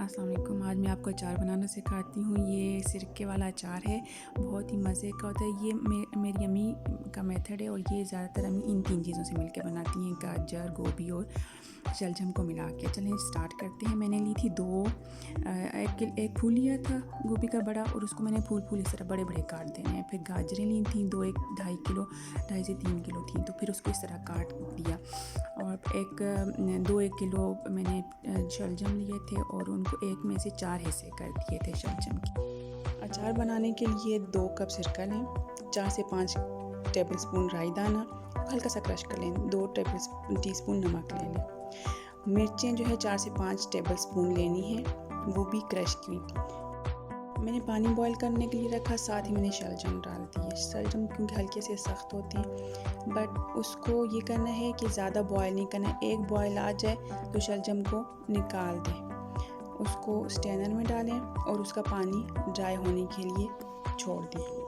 अस्सलाम वालेकुम। आज मैं आपको अचार बनाना सिखाती हूँ। ये सिरके वाला अचार है, बहुत ही मज़े का होता है। ये मेरी अम्मी का मेथड है और ये ज़्यादातर अम्मी इन तीन चीज़ों से मिलकर बनाती हैं, गाजर, गोभी और शलजम को मिला के। चलें स्टार्ट करते हैं। मैंने ली थी एक फूल लिया था गोभी का बड़ा, और उसको मैंने फूल इस तरह बड़े बड़े काट देने हैं। फिर गाजरें ली थी दो, 2.5 से 3 किलो थी, तो फिर उसको इस तरह काट दिया। और 1 किलो मैंने शलजम लिए थे और उनको 1 में से 4 हिस्से कर दिए थे शलजम के। अचार बनाने के लिए 2 कप सिरका लें, 4 से 5 टेबल स्पून राई दाना हल्का सा क्रश कर लें, 2 टीस्पून नमक ले लें। मिर्चें जो है 4 से 5 टेबल स्पून लेनी है, वो भी क्रश की। मैंने पानी बॉईल करने के लिए रखा, साथ ही मैंने शलजम डाल दिए। शलजम क्योंकि हल्के से सख्त होते हैं, बट उसको ये करना है कि ज़्यादा बॉईल नहीं करना। एक बॉईल आ जाए तो शलजम को निकाल दें, उसको स्ट्रेनर में डालें और उसका पानी ड्राई होने के लिए छोड़ दें।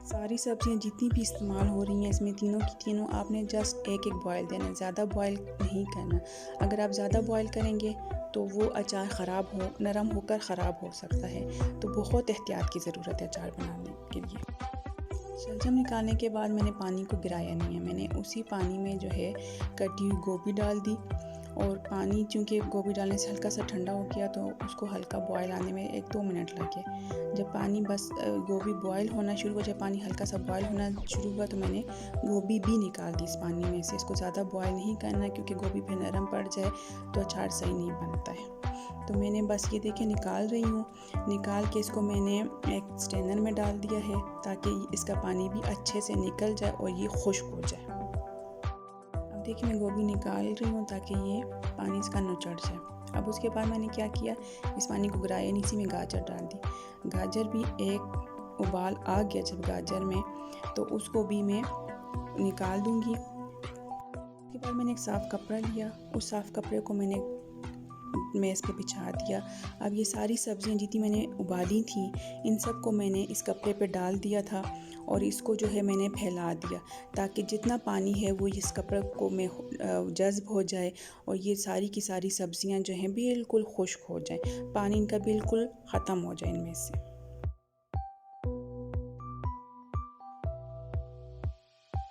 सारी सब्जियां जितनी भी इस्तेमाल हो रही हैं इसमें तीनों की तीनों आपने जस्ट एक बॉईल देना है, ज़्यादा बॉईल नहीं करना। अगर आप ज़्यादा बॉईल करेंगे तो वो अचार नरम होकर ख़राब हो सकता है, तो बहुत एहतियात की ज़रूरत है अचार बनाने के लिए। शलजम निकालने के बाद मैंने पानी को गिराया नहीं है, मैंने उसी पानी में जो है कटी हुई गोभी डाल दी। और पानी चूँकि गोभी डालने से हल्का सा ठंडा हो गया तो उसको हल्का बॉयल आने में 1-2 मिनट लगे। जब पानी बस गोभी बॉयल होना शुरू हुआ, जब पानी हल्का सा बॉयल होना शुरू हुआ तो मैंने गोभी भी निकाल दी इस पानी में से। इसको ज़्यादा बॉयल नहीं करना क्योंकि गोभी फिर नरम पड़ जाए तो अचार सही नहीं बनता है। तो मैंने बस ये देखिए निकाल रही हूँ। निकाल के इसको मैंने एक स्ट्रेनर में डाल दिया है ताकि इसका पानी भी अच्छे से निकल जाए और ये खुश्क हो जाए। देखिए मैं गोभी निकाल रही हूँ ताकि ये पानी इसका नुचड़ जाए। अब उसके बाद मैंने क्या किया, इस पानी को गिराया नहीं, इसी में गाजर डाल दी। गाजर भी एक उबाल आ गया जब गाजर में, तो उसको भी मैं निकाल दूँगी। उसके बाद मैंने एक साफ़ कपड़ा लिया, उस साफ़ कपड़े को मैंने मेज़ पे बिछा दिया। अब ये सारी सब्जियां जितनी मैंने उबाली थी इन सब को मैंने इस कपड़े पे डाल दिया था और इसको जो है मैंने फैला दिया ताकि जितना पानी है वो इस कपड़े को में जज़्ब हो जाए और ये सारी की सारी सब्जियां जो हैं बिल्कुल खुश्क हो जाएं, पानी इनका बिल्कुल ख़त्म हो जाए इनमें से।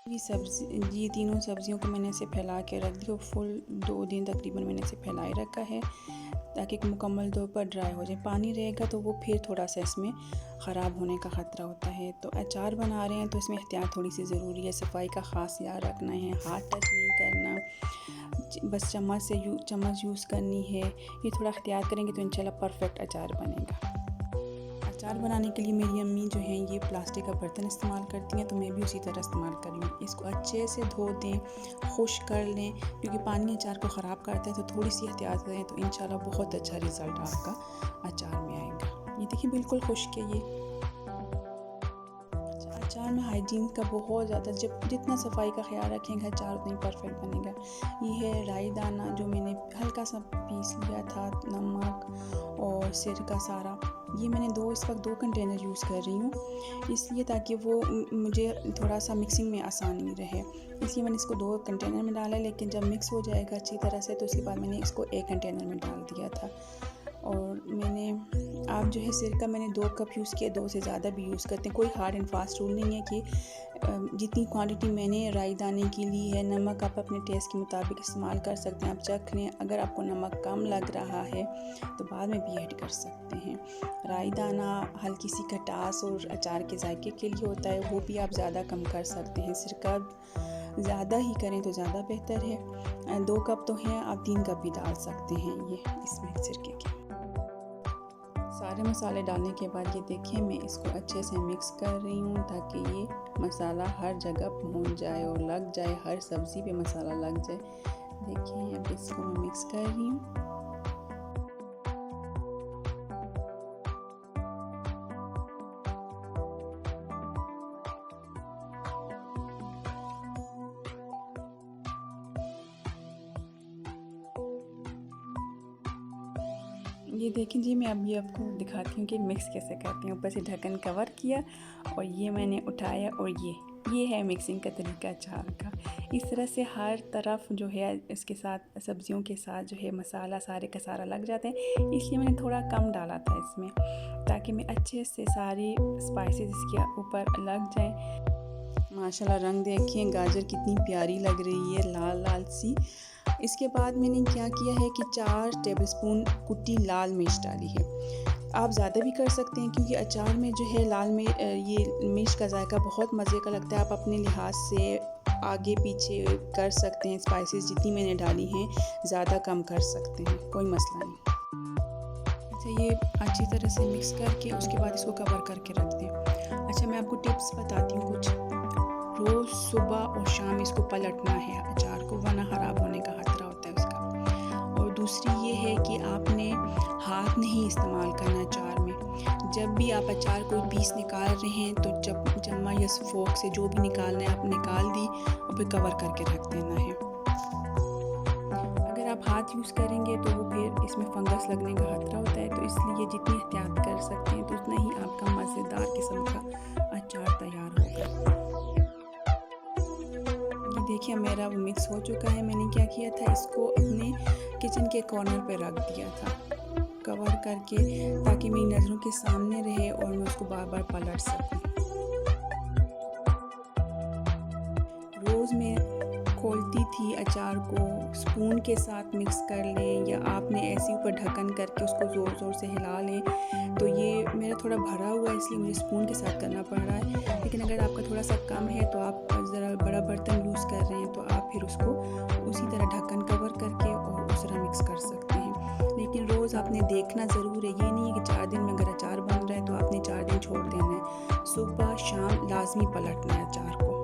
ये तीनों सब्जियों को मैंने इसे फैला के रख दिया। फुल 2 दिन तकरीबन मैंने इसे फैलाए रखा है ताकि मुकम्मल तौर पर ड्राई हो जाए। पानी रहेगा तो वो फिर थोड़ा सा इसमें ख़राब होने का ख़तरा होता है। तो अचार बना रहे हैं तो इसमें एहतियात थोड़ी सी ज़रूरी है। सफाई का ख़ास ख्याल रखना है, हाथ टच नहीं करना, बस चम्मच यूज़ करनी है। ये थोड़ा एहतियात करेंगे तो इंशाल्लाह परफेक्ट अचार बनेगा। अचार बनाने के लिए मेरी अम्मी जो हैं ये प्लास्टिक का बर्तन इस्तेमाल करती हैं, तो मैं भी उसी तरह इस्तेमाल कर रही हूँ। इसको अच्छे से धो दें, खुश्क कर लें क्योंकि पानी अचार को ख़राब करता है, तो थोड़ी सी एहतियात करें तो इंशाल्लाह बहुत अच्छा रिज़ल्ट आपका अचार में आएगा। ये देखिए बिल्कुल खुश्क है ये। अचार में हाइजीन का बहुत ज़्यादा, जब जितना सफाई का ख्याल रखेंगे अचार उतना ही परफेक्ट बनेगा। ये है राई दाना जो मैंने हल्का सा पीस लिया था, नमक और सिरका सारा। ये मैंने इस वक्त 2 कंटेनर यूज़ कर रही हूँ इसलिए ताकि वो मुझे थोड़ा सा मिक्सिंग में आसानी रहे, इसलिए मैंने इसको 2 कंटेनर में डाला। लेकिन जब मिक्स हो जाएगा अच्छी तरह से तो उसके बाद मैंने इसको 1 कंटेनर में डाल दिया था। और आप जो है सिरका मैंने 2 कप यूज़ किया, 2 से ज़्यादा भी यूज़ करते हैं। कोई हार्ड एंड फास्ट रूल नहीं है कि जितनी क्वांटिटी मैंने राई दाने की ली है। नमक आप अपने टेस्ट के मुताबिक इस्तेमाल कर सकते हैं, आप चख लें। अगर आपको नमक कम लग रहा है तो बाद में भी ऐड कर सकते हैं। राई दाना हल्की सी खटास और अचार के जायके के लिए होता है, वो भी आप ज़्यादा कम कर सकते हैं। सिरका ज़्यादा ही करें तो ज़्यादा बेहतर है। 2 कप तो हैं, आप 3 कप भी डाल सकते हैं ये इसमें सिरके के। सारे मसाले डालने के बाद ये देखिए मैं इसको अच्छे से मिक्स कर रही हूँ ताकि ये मसाला हर जगह पहुँच जाए और लग जाए, हर सब्ज़ी पे मसाला लग जाए। देखिए अब इसको मैं मिक्स कर रही हूँ। ये देखें जी, मैं अभी आपको दिखाती हूँ कि मिक्स कैसे करती हूँ। ऊपर से ढक्कन कवर किया और ये मैंने उठाया और ये ये है मिक्सिंग का तरीका अचार का। इस तरह से हर तरफ जो है इसके साथ सब्जियों के साथ जो है मसाला सारे का सारा लग जाता है, इसलिए मैंने थोड़ा कम डाला था इसमें, ताकि मैं अच्छे से सारी स्पाइसेस इसके ऊपर लग जाएं। माशाल्लाह रंग देखिए, गाजर कितनी प्यारी लग रही है, लाल लाल सी। इसके बाद मैंने क्या किया है कि 4 टेबलस्पून कुटी लाल मिर्च डाली है। आप ज़्यादा भी कर सकते हैं, क्योंकि अचार में जो है ये मिर्च का जायका बहुत मज़े का लगता है। आप अपने लिहाज से आगे पीछे कर सकते हैं, स्पाइसेस जितनी मैंने डाली हैं ज़्यादा कम कर सकते हैं, कोई मसला नहीं। अच्छा, ये अच्छी तरह से मिक्स करके उसके बाद इसको कवर करके रख दें। अच्छा, मैं आपको टिप्स बताती हूँ कुछ। रोज़ सुबह और शाम इसको पलटना है अचार को, वरना ख़राब होने का खतरा होता है उसका। और दूसरी ये है कि आपने हाथ नहीं इस्तेमाल करना अचार में। जब भी आप अचार कोई पीस निकाल रहे हैं तो जब चम्मा या फोक से जो भी निकालना है आप निकाल दी और फिर कवर करके रख देना है। अगर आप हाथ यूज़ करेंगे तो वो फिर इसमें फंगस लगने का खतरा होता है, तो इसलिए जितनी एहतियात कर सकते हैं तो उतना ही आपका मज़ेदार किस्म का अचार तैयार होगा। देखिए मेरा वो मिक्स हो चुका है। मैंने क्या किया था, इसको अपने किचन के कॉर्नर पे रख दिया था कवर करके, ताकि मेरी नज़रों के सामने रहे और मैं उसको बार बार पलट सकूं। रोज़ मैं खोलती थी अचार को, स्पून के साथ मिक्स कर लें या आपने ऐसे ऊपर ढक्कन करके उसको ज़ोर ज़ोर से हिला लें। तो ये मेरा थोड़ा भरा हुआ है, इसलिए मुझे स्पून के साथ करना पड़ रहा है। लेकिन अगर आपका थोड़ा सा कम है तो आप ज़रा बड़ा बर्तन यूज़ कर रहे हैं तो आप फिर उसको उसी तरह ढक्कन कवर करके और उस तरह मिक्स कर सकते हैं। लेकिन रोज़ आपने देखना ज़रूर है, ये नहीं है कि 4 दिन में अगर अचार बन रहा है तो आपने 4 दिन छोड़ देना है। सुबह शाम लाजमी पलटना है अचार को।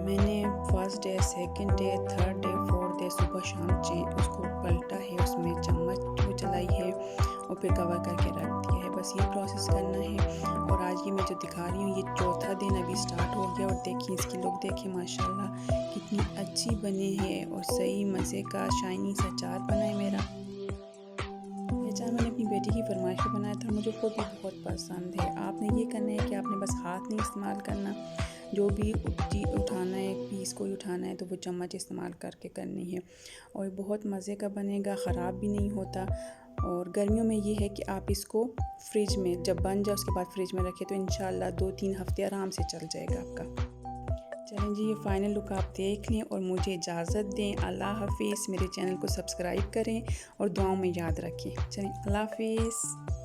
मैंने first day, second day, third day, fourth day सुबह शाम उसको पलटा है, उसमें चम्मच वो चलाई है और फिर कवर करके रख दिया है। बस ये प्रोसेस करना है। और आज ये मैं जो दिखा रही हूँ ये चौथा दिन अभी स्टार्ट हो गया, और देखिए इसकी लुक देखिए माशाल्लाह कितनी अच्छी बनी है और सही मज़े का शाइनी सा अचार बना है मेरा। ये अचार मैंने अपनी बेटी की फरमाइश पर बनाया था, मुझे खुद भी बहुत पसंद है। आपने ये करना है कि आपने बस हाथ नहीं इस्तेमाल करना, जो भी उठाना है, पीस को उठाना है तो वो चम्मच इस्तेमाल करके करनी है। और बहुत मज़े का बनेगा, ख़राब भी नहीं होता। और गर्मियों में ये है कि आप इसको फ्रिज में जब बन जाए उसके बाद फ्रिज में रखें तो इंशाल्लाह 2-3 हफ़्ते आराम से चल जाएगा आपका। चलें जी, ये फ़ाइनल लुक आप देख लें और मुझे इजाज़त दें। अल्लाह हाफिज़। मेरे चैनल को सब्सक्राइब करें और दुआओं में याद रखें। चलें, अल्लाह हाफिज़।